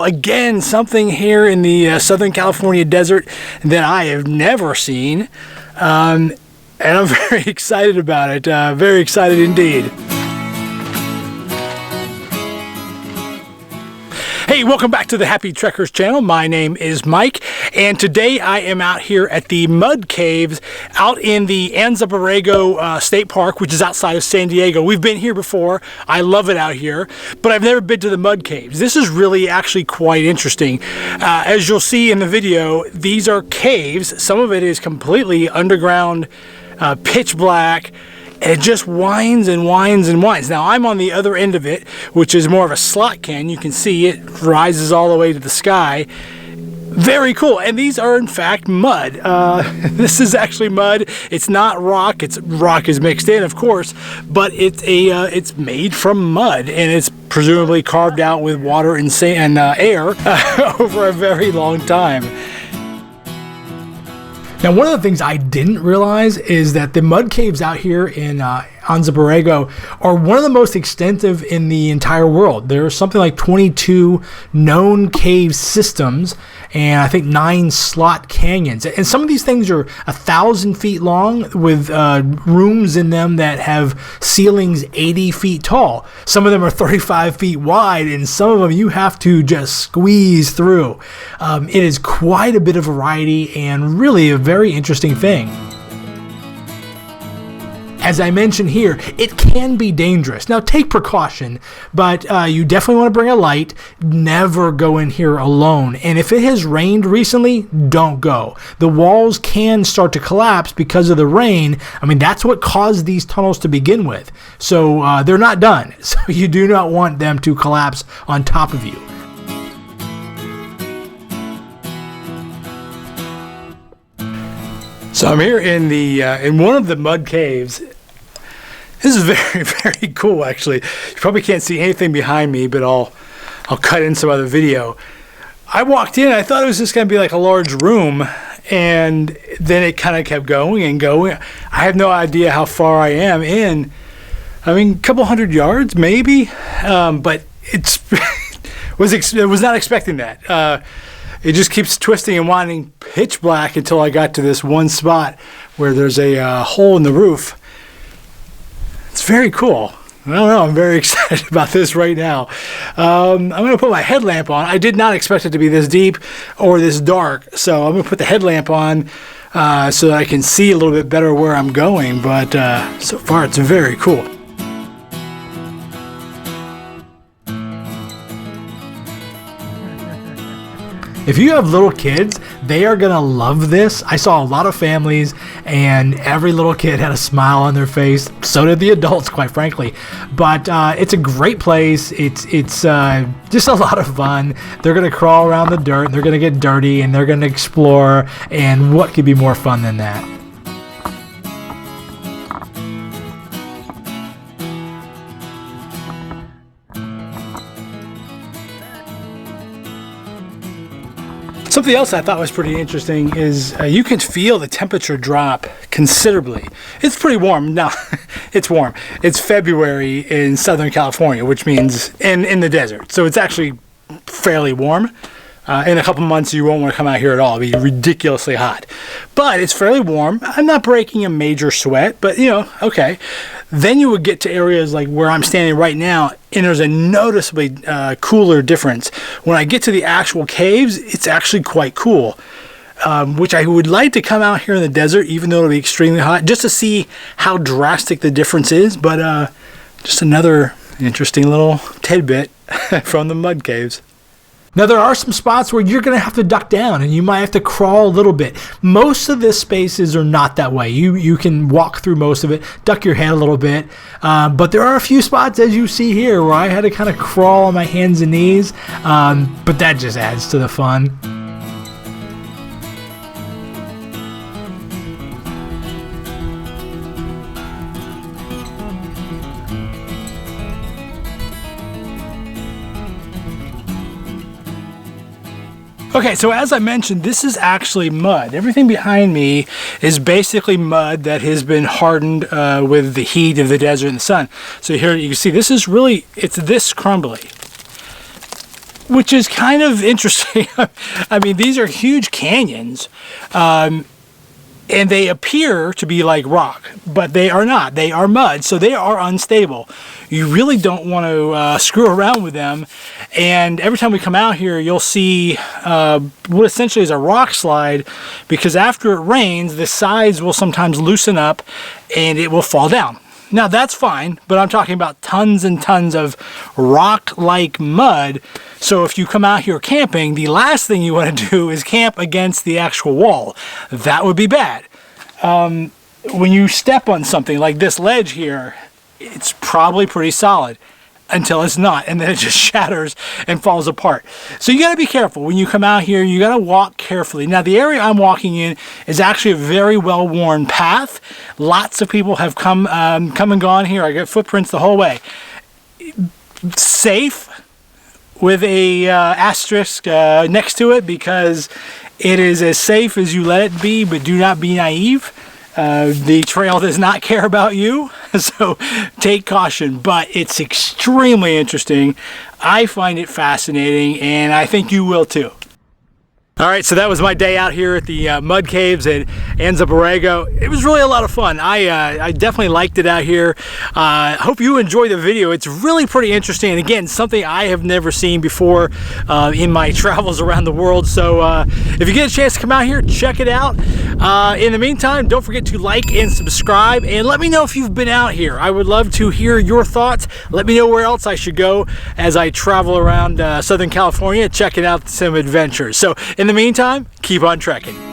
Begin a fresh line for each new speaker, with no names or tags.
Again, something here in the Southern California desert that I have never seen, and I'm very excited about it, very excited indeed. Hey, welcome back to the Happy Trekkers channel. My name is Mike, and today I am out here at the Mud Caves out in the Anza Borrego State Park, which is outside of San Diego. We've been here before. I love it out here, but I've never been to the Mud Caves. This is really actually quite interesting. As you'll see in the video, these are caves. Some of it is completely underground, pitch black. And it just winds and winds and winds. Now I'm on the other end of it, which is more of a slot can. You can see it rises all the way to the sky. Very cool. And these are in fact mud. This is actually mud. It's not rock. Rock is mixed in, of course, but it's made from mud, and it's presumably carved out with water and sand, air over a very long time. Now, one of the things I didn't realize is that the mud caves out here in Anza Borrego are one of the most extensive in the entire world. There's something like 22 known cave systems and I think 9 slot canyons. And some of these things are 1,000 feet long with rooms in them that have ceilings 80 feet tall. Some of them are 35 feet wide, and some of them you have to just squeeze through. It is quite a bit of variety and really a very interesting thing. As I mentioned here, it can be dangerous. Now take precaution, but you definitely want to bring a light. Never go in here alone. And if it has rained recently, don't go. The walls can start to collapse because of the rain. I mean, that's what caused these tunnels to begin with. So they're not done. So you do not want them to collapse on top of you. So I'm here in the in one of the mud caves. This is very, very cool, actually. You probably can't see anything behind me, but I'll cut in some other video. I walked in, I thought it was just going to be like a large room, and then it kind of kept going and going. I have no idea how far I am in. I mean, a couple hundred yards, maybe, but was not expecting that. It just keeps twisting and winding pitch black until I got to this one spot where there's a hole in the roof. It's very cool. I don't know, I'm very excited about this right now. I'm going to put my headlamp on. I did not expect it to be this deep or this dark, so I'm going to put the headlamp on so that I can see a little bit better where I'm going, but so far it's very cool. If you have little kids, they are going to love this. I saw a lot of families, and every little kid had a smile on their face. So did the adults, quite frankly. But it's a great place. It's just a lot of fun. They're going to crawl around the dirt. They're going to get dirty, and they're going to explore. And what could be more fun than that? Something else I thought was pretty interesting is you can feel the temperature drop considerably. It's pretty warm. No, it's warm. It's February in Southern California, which means in the desert. So it's actually fairly warm. In a couple months, you won't want to come out here at all. It'll be ridiculously hot. But it's fairly warm. I'm not breaking a major sweat, but, you know, okay. Then you would get to areas like where I'm standing right now, and there's a noticeably cooler difference. When I get to the actual caves, it's actually quite cool, which I would like to come out here in the desert, even though it'll be extremely hot, just to see how drastic the difference is. But just another interesting little tidbit from the mud caves. Now, there are some spots where you're going to have to duck down and you might have to crawl a little bit. Most of the spaces are not that way. You can walk through most of it, duck your head a little bit. But there are a few spots, as you see here, where I had to kind of crawl on my hands and knees. But that just adds to the fun. Okay, so as I mentioned, this is actually mud. Everything behind me is basically mud that has been hardened with the heat of the desert and the sun. So here you can see this is really, it's this crumbly. which is kind of interesting. I mean, these are huge canyons, and they appear to be like rock, but they are not. They are mud, so they are unstable. You really don't want to screw around with them. And every time we come out here, you'll see what essentially is a rock slide, because after it rains, the sides will sometimes loosen up and it will fall down. Now that's fine, but I'm talking about tons and tons of rock-like mud. So if you come out here camping, the last thing you want to do is camp against the actual wall. That would be bad. When you step on something like this ledge here, it's probably pretty solid until it's not, and then it just shatters and falls apart. So you got to be careful when you come out here. You got to walk carefully. Now the area I'm walking in is actually a very well-worn path. Lots of people have come and gone here. I got footprints the whole way. Safe with a asterisk next to it, because it is as safe as you let it be, but do not be naive. The trail does not care about you, so take caution, but it's extremely interesting. I find it fascinating, and I think you will too. All right, so that was my day out here at the mud caves at Anza Borrego. It was really a lot of fun. I definitely liked it out here. Hope you enjoyed the video. It's really pretty interesting, and again, something I have never seen before in my travels around the world. So if you get a chance to come out here, check it out. In the meantime, don't forget to like and subscribe, and let me know if you've been out here. I would love to hear your thoughts. Let me know where else I should go as I travel around Southern California, checking out some adventures. So in the meantime, keep on trekking.